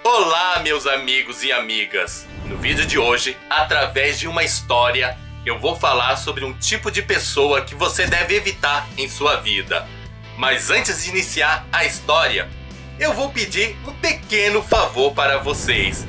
Olá, meus amigos e amigas! No vídeo de hoje, através de uma história, eu vou falar sobre um tipo de pessoa que você deve evitar em sua vida. Mas antes de iniciar a história, eu vou pedir um pequeno favor para vocês.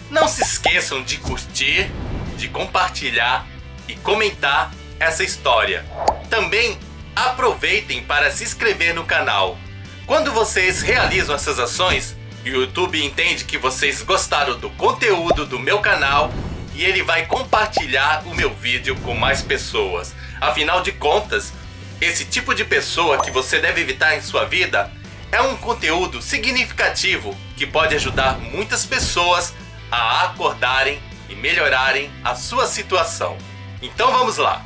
Não se esqueçam de curtir, de compartilhar e comentar essa história. Também aproveitem para se inscrever no canal. Quando vocês realizam essas ações, o YouTube entende que vocês gostaram do conteúdo do meu canal e ele vai compartilhar o meu vídeo com mais pessoas. Afinal de contas, esse tipo de pessoa que você deve evitar em sua vida é um conteúdo significativo que pode ajudar muitas pessoas a acordarem e melhorarem a sua situação. Então vamos lá.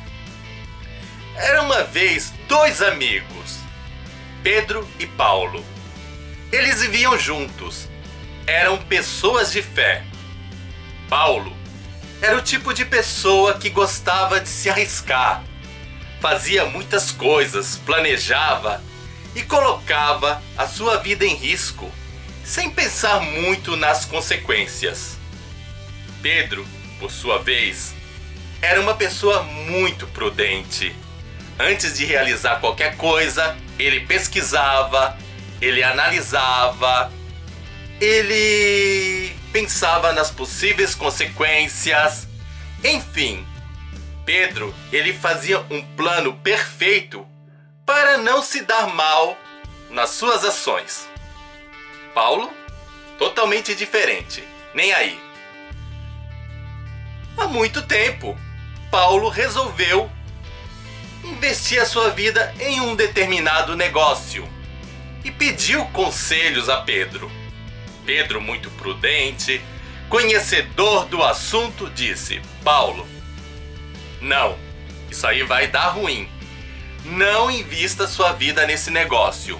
Era uma vez dois amigos, Pedro e Paulo. Eles viviam juntos, eram pessoas de fé. Paulo era o tipo de pessoa que gostava de se arriscar, fazia muitas coisas, planejava e colocava a sua vida em risco, sem pensar muito nas consequências. Pedro, por sua vez, era uma pessoa muito prudente. Antes de realizar qualquer coisa, ele pesquisava, ele analisava, ele pensava nas possíveis consequências. Enfim, Pedro, ele fazia um plano perfeito para não se dar mal nas suas ações. Paulo, totalmente diferente, nem aí. Há muito tempo, Paulo resolveu investir a sua vida em um determinado negócio e pediu conselhos a Pedro. Pedro, muito prudente, conhecedor do assunto, disse: Paulo, não, isso aí vai dar ruim. Não invista sua vida nesse negócio.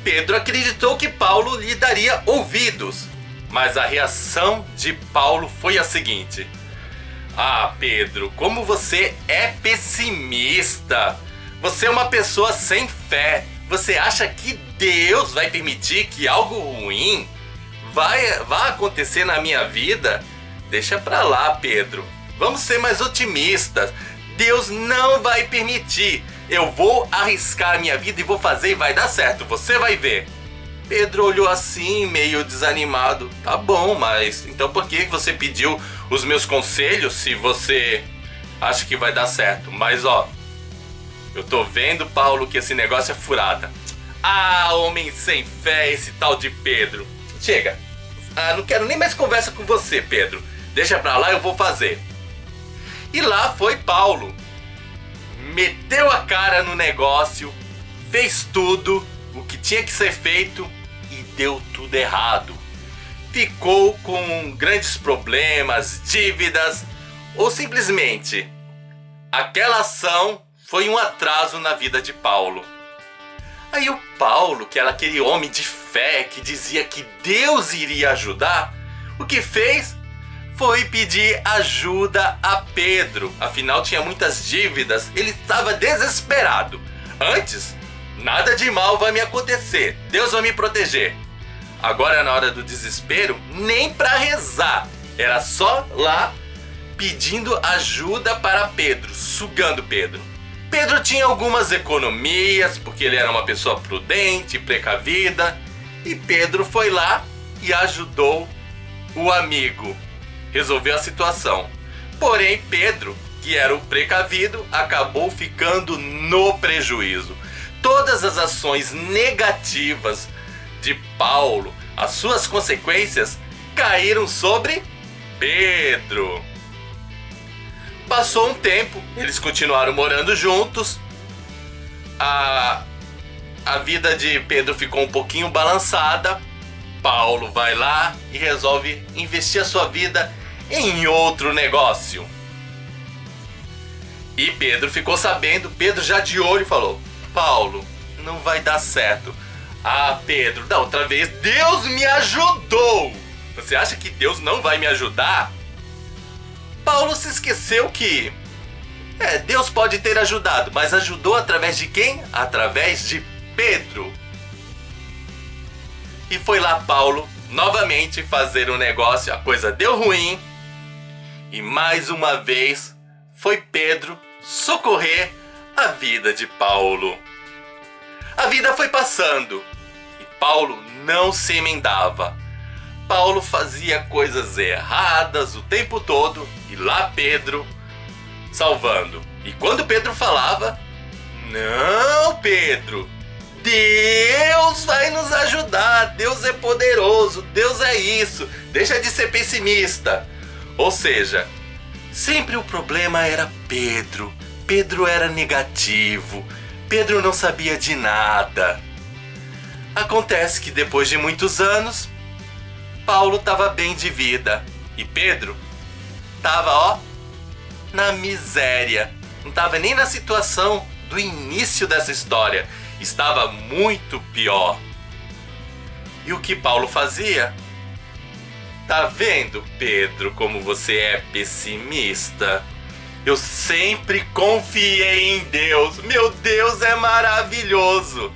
Pedro acreditou que Paulo lhe daria ouvidos, mas a reação de Paulo foi a seguinte: Ah, Pedro, como você é pessimista. Você é uma pessoa sem fé. Você acha que Deus vai permitir que algo ruim vai acontecer na minha vida? Deixa pra lá, Pedro. Vamos ser mais otimistas. Deus não vai permitir. Eu vou arriscar a minha vida e vou fazer e vai dar certo. Você vai ver. Pedro olhou assim, meio desanimado. Tá bom, mas então por que você pediu os meus conselhos se você acha que vai dar certo? Mas ó, eu tô vendo, Paulo, que esse negócio é furada. Ah, homem sem fé, esse tal de Pedro. Chega. Não quero nem mais conversa com você, Pedro. Deixa pra lá, eu vou fazer. E lá foi Paulo. Meteu a cara no negócio, fez tudo o que tinha que ser feito e deu tudo errado. Ficou com grandes problemas, dívidas, ou simplesmente aquela ação foi um atraso na vida de Paulo. Aí o Paulo, que era aquele homem de fé que dizia que Deus iria ajudar, o que fez foi pedir ajuda a Pedro. Afinal tinha muitas dívidas, ele estava desesperado. Antes, nada de mal vai me acontecer, Deus vai me proteger. Agora na hora do desespero, nem para rezar, era só lá pedindo ajuda para Pedro, sugando Pedro. Pedro tinha algumas economias, porque ele era uma pessoa prudente, precavida, e Pedro foi lá e ajudou o amigo, resolveu a situação. Porém, Pedro, que era o precavido, acabou ficando no prejuízo. Todas as ações negativas de Paulo, as suas consequências caíram sobre Pedro. Passou um tempo, eles continuaram morando juntos. A vida de Pedro ficou um pouquinho balançada. Paulo vai lá e resolve investir a sua vida em outro negócio. E Pedro ficou sabendo, Pedro já de olho falou: Paulo, não vai dar certo. Ah, Pedro, da outra vez Deus me ajudou. Você acha que Deus não vai me ajudar? Paulo se esqueceu que Deus pode ter ajudado, mas ajudou através de quem? Através de Pedro. E foi lá Paulo novamente fazer um negócio, a coisa deu ruim. E mais uma vez foi Pedro socorrer a vida de Paulo. A vida foi passando e Paulo não se emendava. Paulo fazia coisas erradas o tempo todo e lá Pedro salvando. E quando Pedro falava: "Não, Pedro, Deus vai nos ajudar, Deus é poderoso, Deus é isso, deixa de ser pessimista." Ou seja, sempre o problema era Pedro. Pedro era negativo, Pedro não sabia de nada. Acontece que depois de muitos anos, Paulo estava bem de vida e Pedro estava, na miséria. Não estava nem na situação do início dessa história, estava muito pior. E o que Paulo fazia? Tá vendo, Pedro, como você é pessimista? Eu sempre confiei em Deus. Meu Deus é maravilhoso.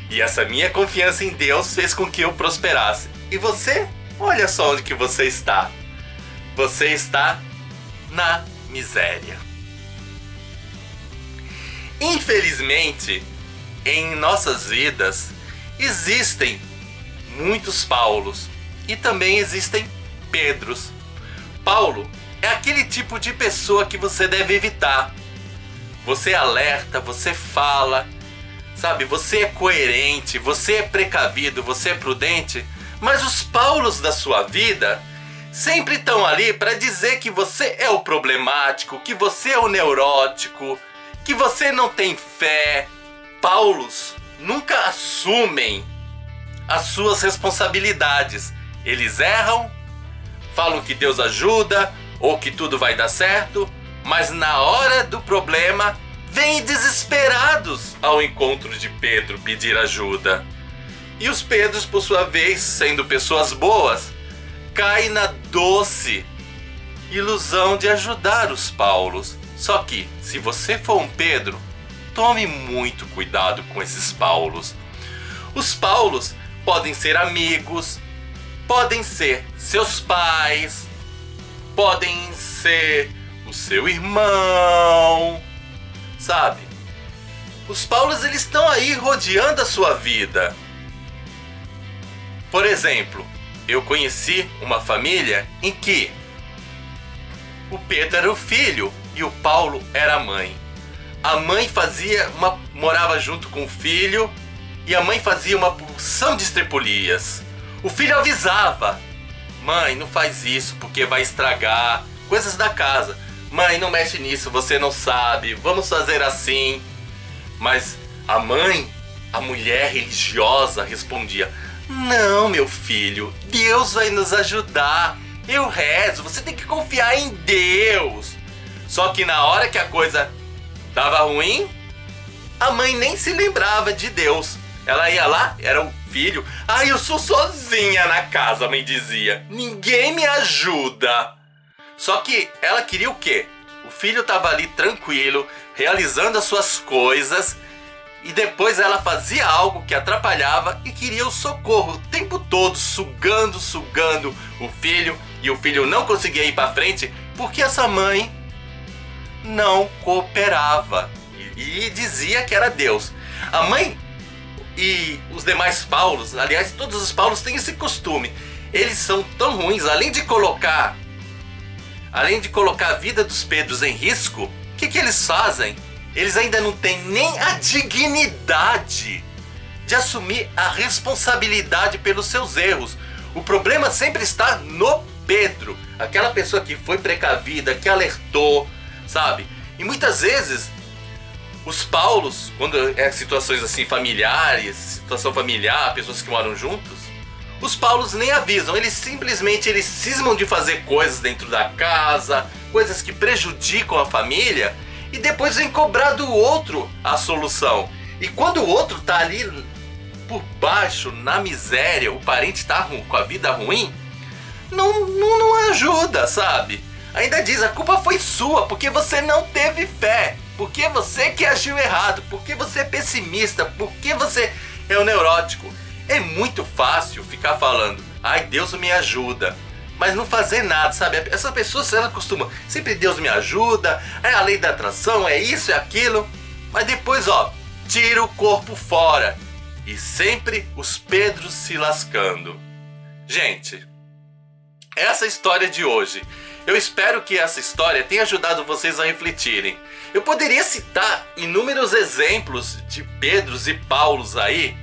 E essa minha confiança em Deus fez com que eu prosperasse. E você? Olha só onde que você está. Você está na miséria. Infelizmente, em nossas vidas, existem muitos Paulos e também existem Pedros. Paulo é aquele tipo de pessoa que você deve evitar. Você alerta, você fala, sabe? Você é coerente, você é precavido, você é prudente. Mas os Paulos da sua vida sempre estão ali para dizer que você é o problemático, que você é o neurótico, que você não tem fé. Paulos nunca assumem as suas responsabilidades. Eles erram, falam que Deus ajuda ou que tudo vai dar certo, mas na hora do problema vêm desesperados ao encontro de Pedro pedir ajuda. E os Pedros, por sua vez, sendo pessoas boas, caem na doce ilusão de ajudar os Paulos. Só que, se você for um Pedro, tome muito cuidado com esses Paulos. Os Paulos podem ser amigos, podem ser seus pais, podem ser o seu irmão, sabe? Os Paulos, eles estão aí rodeando a sua vida. Por exemplo, eu conheci uma família em que o Pedro era o filho e o Paulo era a mãe. A mãe morava junto com o filho e a mãe fazia uma porção de estripulias. O filho avisava: "Mãe, não faz isso porque vai estragar coisas da casa. Mãe, não mexe nisso, você não sabe, vamos fazer assim." Mas a mãe, a mulher religiosa, respondia: "Não, meu filho, Deus vai nos ajudar. Eu rezo, você tem que confiar em Deus." Só que na hora que a coisa dava ruim, a mãe nem se lembrava de Deus. Ela ia lá, era o filho. "Eu sou sozinha na casa", a mãe dizia. "Ninguém me ajuda." Só que ela queria o quê? O filho estava ali tranquilo, realizando as suas coisas, e depois ela fazia algo que atrapalhava e queria o socorro o tempo todo, sugando o filho, e o filho não conseguia ir para frente porque essa mãe não cooperava e dizia que era Deus. A mãe e os demais Paulos, aliás, todos os Paulos têm esse costume. Eles são tão ruins, além de colocar a vida dos Pedros em risco, o que eles fazem? Eles ainda não têm nem a dignidade de assumir a responsabilidade pelos seus erros. O problema sempre está no Pedro, aquela pessoa que foi precavida, que alertou, sabe? E muitas vezes os Paulos, quando é situações assim familiares, situação familiar, pessoas que moram juntos, os Paulos nem avisam, eles simplesmente cismam de fazer coisas dentro da casa, coisas que prejudicam a família, e depois vem cobrar do outro a solução. E quando o outro tá ali por baixo, na miséria, o parente tá com a vida ruim, não ajuda, sabe? Ainda diz: "A culpa foi sua, porque você não teve fé, porque você que agiu errado, porque você é pessimista, porque você é o neurótico." É muito fácil ficar falando: ai, Deus me ajuda, mas não fazer nada, sabe? Essa pessoa, ela costuma, sempre Deus me ajuda, é a lei da atração, é isso, é aquilo, mas depois, ó, tira o corpo fora, e sempre os Pedros se lascando. Gente, essa história de hoje, eu espero que essa história tenha ajudado vocês a refletirem. Eu poderia citar inúmeros exemplos de Pedros e Paulos aí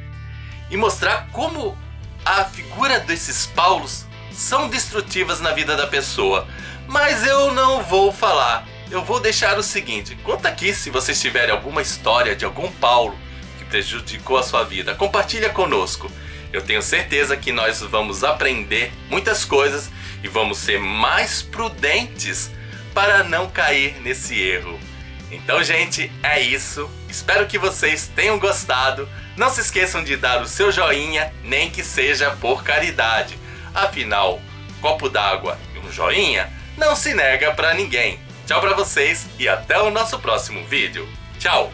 e mostrar como a figura desses Paulos são destrutivas na vida da pessoa, mas eu não vou falar. Eu vou deixar o seguinte: conta aqui se vocês tiverem alguma história de algum Paulo que prejudicou a sua vida, compartilha conosco. Eu tenho certeza que nós vamos aprender muitas coisas e vamos ser mais prudentes para não cair nesse erro. Então, gente, é isso. Espero que vocês tenham gostado. Não se esqueçam de dar o seu joinha, nem que seja por caridade. Afinal, copo d'água e um joinha não se nega para ninguém. Tchau para vocês e até o nosso próximo vídeo. Tchau!